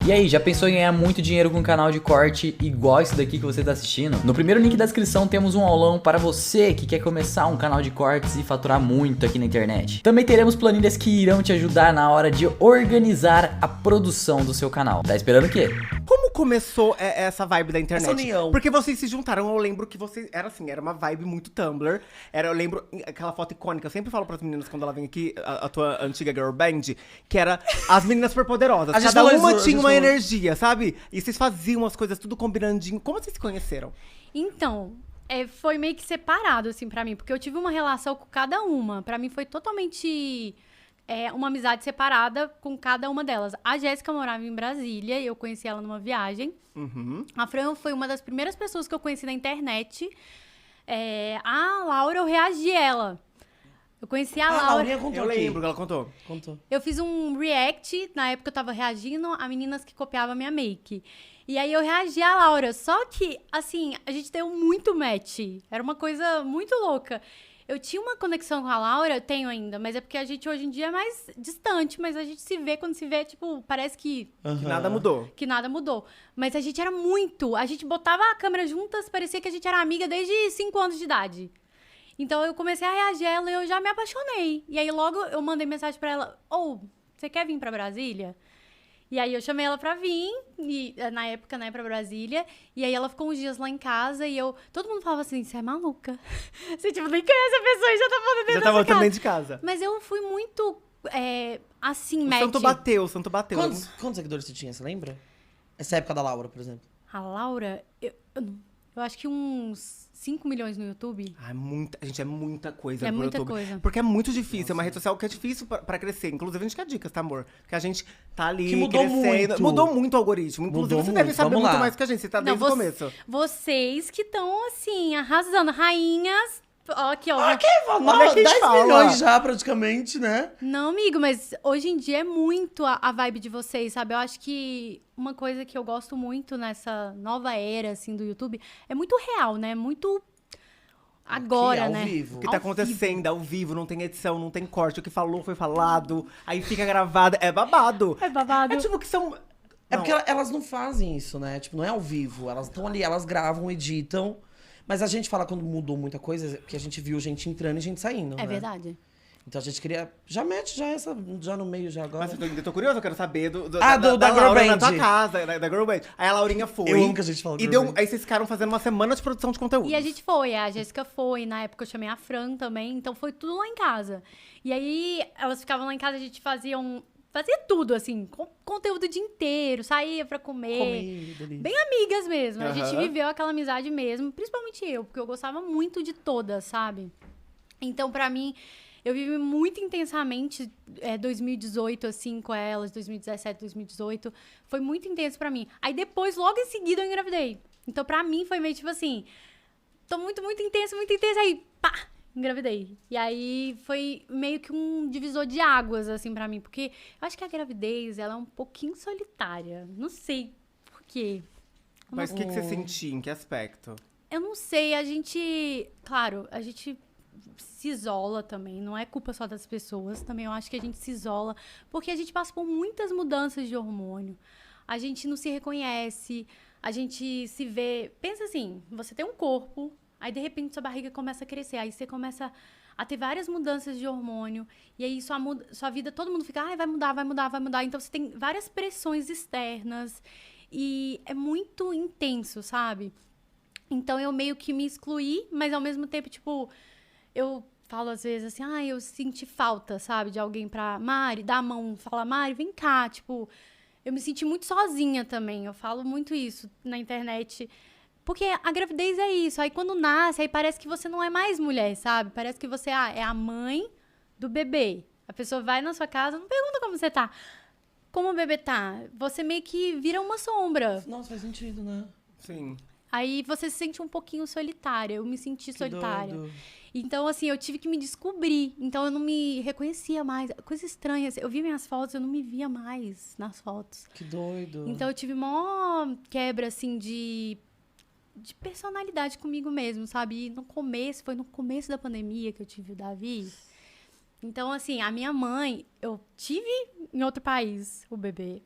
E aí, já pensou em ganhar muito dinheiro com um canal de corte igual esse daqui que você tá assistindo? No primeiro link da descrição temos um aulão para você que quer começar um canal de cortes e faturar muito aqui na internet. Também teremos planilhas que irão te ajudar na hora de organizar a produção do seu canal. Tá esperando o quê? Como começou essa vibe da internet? Essa união. Porque vocês se juntaram, eu lembro que vocês... Era assim, era uma vibe muito Tumblr. Eu lembro aquela foto icônica, eu sempre falo pras meninas quando ela vem aqui, a tua antiga girl band, que era as meninas superpoderosas. A gente Cada falou uma isso, a tinha gente uma falou. energia, sabe? E vocês faziam as coisas tudo combinandinho. Como vocês se conheceram? Então, foi meio que separado, assim, pra mim. Porque eu tive uma relação com cada uma. Pra mim foi totalmente uma amizade separada com cada uma delas. A Jéssica morava em Brasília e eu conheci ela numa viagem. Uhum. A Fran foi uma das primeiras pessoas que eu conheci na internet. A Laura, eu reagi a ela. Eu conheci a A Laura. Laurinha contou Eu aqui. lembro que ela contou. Contou. Eu fiz um react, na época eu tava reagindo a meninas que copiavam a minha make. E aí eu reagi a Laura, só que, assim, a gente deu muito match. Era uma coisa muito louca. Eu tinha uma conexão com a Laura, eu tenho ainda, mas é porque a gente hoje em dia é mais distante, mas a gente se vê, quando se vê, tipo, parece que Que nada mudou. nada mudou. Mas a gente era muito, a gente botava a câmera juntas, parecia que a gente era amiga desde 5 anos de idade. Então eu comecei a reagir a ela e eu já me apaixonei. E aí logo eu mandei mensagem pra ela, você quer vir pra Brasília? E aí eu chamei ela pra vir, na época, né, pra Brasília. E aí ela ficou uns dias lá em casa e todo mundo falava assim, você é maluca. Você, tipo, nem conhece a pessoa e já tá falando dentro Já tava dessa casa. também de casa. Mas eu fui muito, assim, O match. santo bateu, o santo bateu. Quantos seguidores você tinha, você lembra? Essa época da Laura, por exemplo. A Laura, eu acho que uns 5 milhões no YouTube. Ai, gente, é muita coisa É pro muita YouTube. coisa. Porque é muito difícil, é uma rede social que é difícil pra crescer. Inclusive, a gente quer dicas, tá, amor? Porque a gente tá ali Que mudou crescendo. muito. Mudou muito o algoritmo. Inclusive, Mudou você deve muito. saber Vamos muito lá. mais que a gente. Você tá Não, desde o começo. Vocês que estão, assim, arrasando. Rainhas. Ó, aqui, ó. Olha quem 10 fala. milhões já, praticamente, né? Não, amigo, mas hoje em dia é muito a vibe de vocês, sabe? Eu acho que uma coisa que eu gosto muito nessa nova era, assim, do YouTube é muito real, né? Muito agora, Aqui, ao né? vivo. O que tá acontecendo ao vivo, não tem edição, não tem corte. O que falou foi falado. Aí fica gravado. É babado. É babado. É tipo que são... É Não, porque elas não fazem isso, né? Tipo, não é ao vivo. Elas estão ali, elas gravam, editam. Mas a gente fala quando mudou muita coisa, porque a gente viu gente entrando e gente saindo, né? É verdade. Então a gente queria... Já mete já no meio, já agora. Mas eu tô curioso, eu quero saber Da da Girl Laura na Band. tua casa, da Girl Band. Aí a Laurinha foi. Eu amo que a gente fala E Girl Band. aí vocês ficaram fazendo uma semana de produção de conteúdo. E a gente foi, a Jéssica foi, na época eu chamei a Fran também, então foi tudo lá em casa. E aí elas ficavam lá em casa, a gente fazia tudo, assim, conteúdo o dia inteiro, saía pra comer. Comida, Bem amigas mesmo. A gente Aham. viveu aquela amizade mesmo, principalmente eu, porque eu gostava muito de todas, sabe? Então, pra mim, eu vivi muito intensamente 2018, assim, com elas, 2017, 2018. Foi muito intenso pra mim. Aí depois, logo em seguida, eu engravidei. Então, pra mim, foi meio tipo assim, tô muito, muito intenso, aí, pá! Engravidei. E aí foi meio que um divisor de águas, assim, pra mim. Porque eu acho que a gravidez, ela é um pouquinho solitária. Não sei por quê. Mas o que você sentia? Em que aspecto? Eu não sei, Claro, a gente se isola também. Não é culpa só das pessoas. Também eu acho que a gente se isola. Porque a gente passa por muitas mudanças de hormônio. A gente não se reconhece. A gente se vê... Pensa assim, você tem um corpo... Aí, de repente, sua barriga começa a crescer. Aí, você começa a ter várias mudanças de hormônio. E aí, sua vida, todo mundo fica... vai mudar, vai mudar, vai mudar. Então, você tem várias pressões externas. E é muito intenso, sabe? Então, eu meio que me excluí. Mas, ao mesmo tempo, tipo... Eu falo, às vezes, assim... eu senti falta, sabe? De alguém pra... Mari, dá a mão. Fala, Mari, vem cá. Tipo... Eu me senti muito sozinha também. Eu falo muito isso na internet... Porque a gravidez é isso. Aí quando nasce, aí parece que você não é mais mulher, sabe? Parece que você é a mãe do bebê. A pessoa vai na sua casa, não pergunta como você tá. Como o bebê tá? Você meio que vira uma sombra. Nossa, faz sentido, né? Sim. Aí você se sente um pouquinho solitária. Eu me senti solitária. Doido. Então, assim, eu tive que me descobrir. Então, eu não me reconhecia mais. Coisa estranha. Eu vi minhas fotos, eu não me via mais nas fotos. Que doido. Então, eu tive mó quebra, assim, de personalidade comigo mesmo, sabe? E foi no começo da pandemia que eu tive o Davi. Então, assim, a minha mãe, eu tive em outro país o bebê.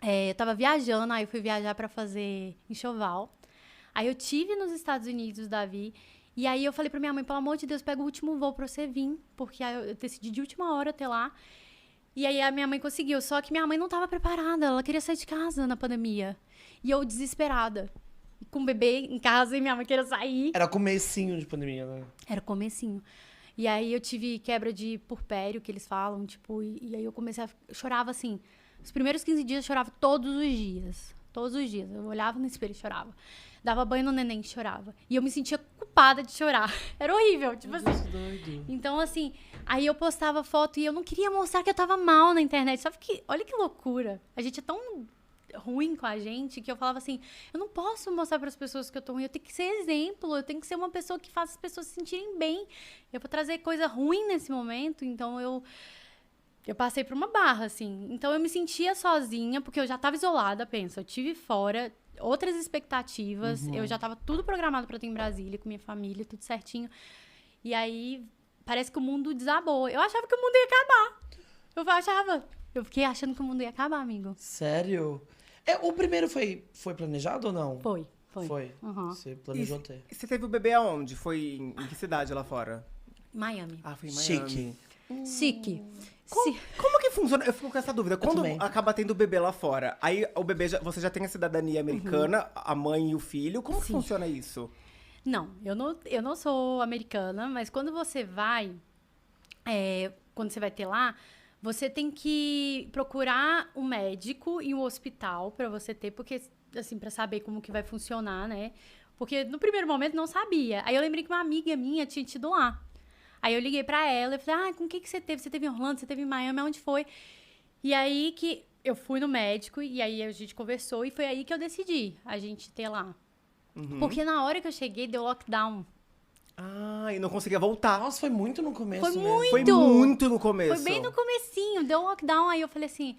Eu tava viajando, aí eu fui viajar pra fazer enxoval. Aí eu tive nos Estados Unidos, Davi. E aí eu falei pra minha mãe, pelo amor de Deus, pega o último voo pra você vir. Porque aí eu decidi de última hora até lá. E aí a minha mãe conseguiu. Só que minha mãe não tava preparada. Ela queria sair de casa na pandemia. E eu desesperada. Com o bebê em casa e minha mãe queria sair. Era comecinho de pandemia, né? Era comecinho. E aí eu tive quebra de purpério, que eles falam, tipo, e aí eu comecei a... Eu chorava, assim, os primeiros 15 dias eu chorava todos os dias. Todos os dias. Eu olhava no espelho e chorava. Dava banho no neném e chorava. E eu me sentia culpada de chorar. Era horrível, tipo assim. Doido. Então, assim, aí eu postava foto e eu não queria mostrar que eu tava mal na internet. Sabe que... Olha que loucura. A gente é tão ruim com a gente que eu falava assim, eu não posso mostrar para as pessoas que eu tô ruim, eu tenho que ser exemplo, eu tenho que ser uma pessoa que faça as pessoas se sentirem bem. Eu vou trazer coisa ruim nesse momento, então eu passei por uma barra, assim. Então eu me sentia sozinha, porque eu já tava isolada, pensa, eu tive fora outras expectativas, eu já tava tudo programado para ter em Brasília, com minha família, tudo certinho. E aí parece que o mundo desabou. Eu achava que o mundo ia acabar. Eu fiquei achando que o mundo ia acabar, amigo. Sério? O primeiro foi planejado ou não? Foi. Uhum. Você planejou ter. E você teve o bebê aonde? Foi em que cidade lá fora? Miami. Ah, foi em Chique. Miami. Chique. Como que funciona? Eu fico com essa dúvida. Quando também. acaba tendo o bebê lá fora, aí o bebê, você já tem a cidadania americana, a mãe e o filho. Como que funciona isso? Não, eu não sou americana, mas quando você vai, quando você vai ter lá, você tem que procurar um médico e um hospital pra você ter, porque, assim, pra saber como que vai funcionar, né? Porque no primeiro momento não sabia. Aí eu lembrei que uma amiga minha tinha tido lá. Aí eu liguei pra ela e falei, com o que você teve? Você teve em Orlando? Você teve em Miami? Onde foi? E aí que eu fui no médico e aí a gente conversou e foi aí que eu decidi a gente ter lá. Porque na hora que eu cheguei, deu lockdown. Ah, e não conseguia voltar. Nossa, foi muito no começo Foi mesmo. muito. Foi muito no começo. Foi bem no comecinho, deu lockdown, aí eu falei assim,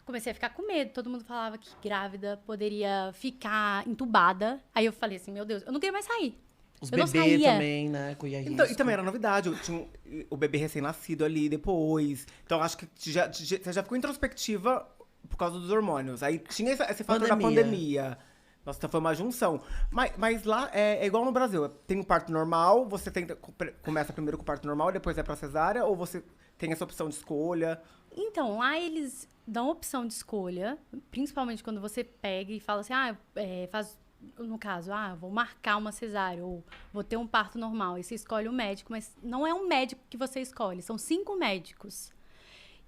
comecei a ficar com medo, todo mundo falava que grávida poderia ficar entubada, aí eu falei assim, meu Deus, eu não queria mais sair. Os eu não bebês saía. também, né? Com Então, e também era novidade. Eu tinha o bebê recém-nascido ali depois. Então, acho que você já ficou introspectiva por causa dos hormônios. Aí tinha esse fator da pandemia. Nossa, então foi uma junção. Mas lá é igual no Brasil. Tem o parto normal, você começa primeiro com o parto normal, depois é pra cesárea, ou você tem essa opção de escolha? Então, lá eles dão opção de escolha, principalmente quando você pega e fala assim, faz, no caso, vou marcar uma cesárea, ou vou ter um parto normal. Aí você escolhe o médico, mas não é um médico que você escolhe, são 5 médicos.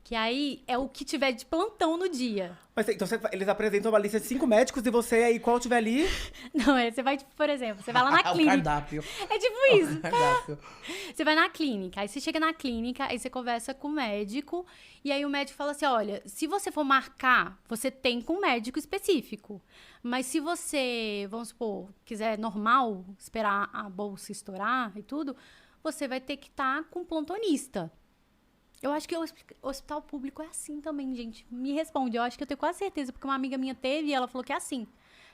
Que aí é o que tiver de plantão no dia. Mas então eles apresentam uma lista de 5 médicos e você aí, qual tiver ali? Não, você vai, por exemplo, você vai lá na O clínica. cardápio. É tipo isso. O cardápio. Você vai na clínica, aí você chega na clínica, aí você conversa com o médico, e aí o médico fala assim, olha, se você for marcar, você tem com um médico específico. Mas se você, vamos supor, quiser normal, esperar a bolsa estourar e tudo, você vai ter que estar com um plantonista. Eu acho que o hospital público é assim também, gente. Me responde. Eu acho que eu tenho quase certeza, porque uma amiga minha teve e ela falou que é assim.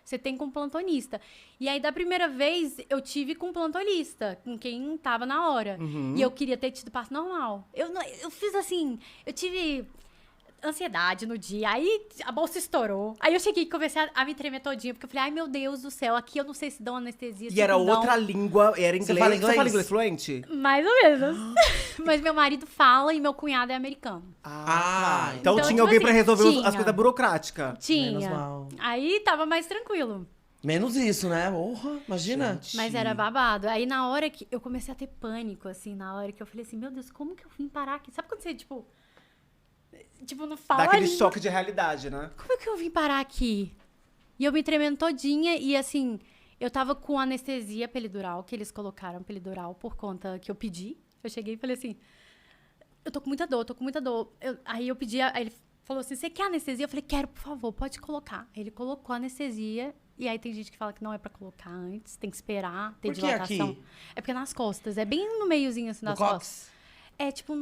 Você tem com plantonista. E aí, da primeira vez, eu tive com plantonista, com quem tava na hora. E eu queria ter tido parto normal. Eu fiz assim, eu tive ansiedade no dia, aí a bolsa estourou. Aí eu cheguei e comecei a me tremer todinha, porque eu falei, ai meu Deus do céu, aqui eu não sei se dão anestesia. E era outra língua, era inglês. Você fala inglês? Você fala inglês fluente? Mais ou menos. Mas meu marido fala e meu cunhado é americano. Tá. Então Então, tinha tipo alguém assim, pra resolver tinha. as coisas burocráticas. Tinha. Menos mal. Aí tava mais tranquilo. Menos isso, né? Porra, imagina. Mas era babado. Aí na hora que eu comecei a ter pânico, assim, na hora que eu falei assim, meu Deus, como que eu vim parar aqui? Sabe quando você, tipo, não fala Dá aquele língua? choque de realidade, né? Como é que eu vim parar aqui? E eu me tremendo todinha e, assim, eu tava com anestesia peridural, que eles colocaram peridural por conta que eu pedi. Eu cheguei e falei assim, eu tô com muita dor, Aí eu pedi, aí ele falou assim, você quer anestesia? Eu falei, quero, por favor, pode colocar. Aí ele colocou a anestesia, e aí tem gente que fala que não é pra colocar antes, tem que esperar, ter Por que dilatação. aqui? É porque é nas costas, é bem no meiozinho, assim, No das cox? costas. É tipo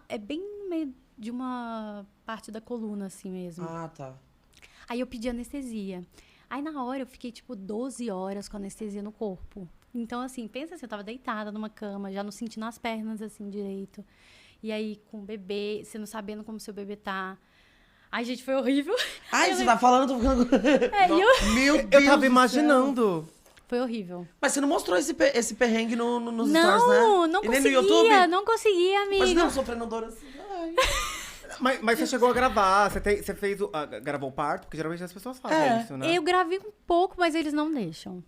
é bem no meio de uma parte da coluna, assim mesmo. Ah, tá. Aí eu pedi anestesia. Aí na hora eu fiquei tipo 12 horas com anestesia no corpo. Então assim, pensa assim, eu tava deitada numa cama, já não sentindo as pernas assim direito. E aí com o bebê, você não sabendo como seu bebê tá. Ai, gente, foi horrível. Ai, você tá falando, tô ficando... Meu Deus Eu tava do céu. imaginando. Foi horrível. Mas você não mostrou esse perrengue nos stories, né? Não E nem conseguia, no YouTube? não conseguia, amiga. Mas não, sofrendo dor assim. Ai. Mas você chegou a gravar, você fez gravou o parto? Porque geralmente as pessoas fazem isso, né? Eu gravei um pouco, mas eles não deixam.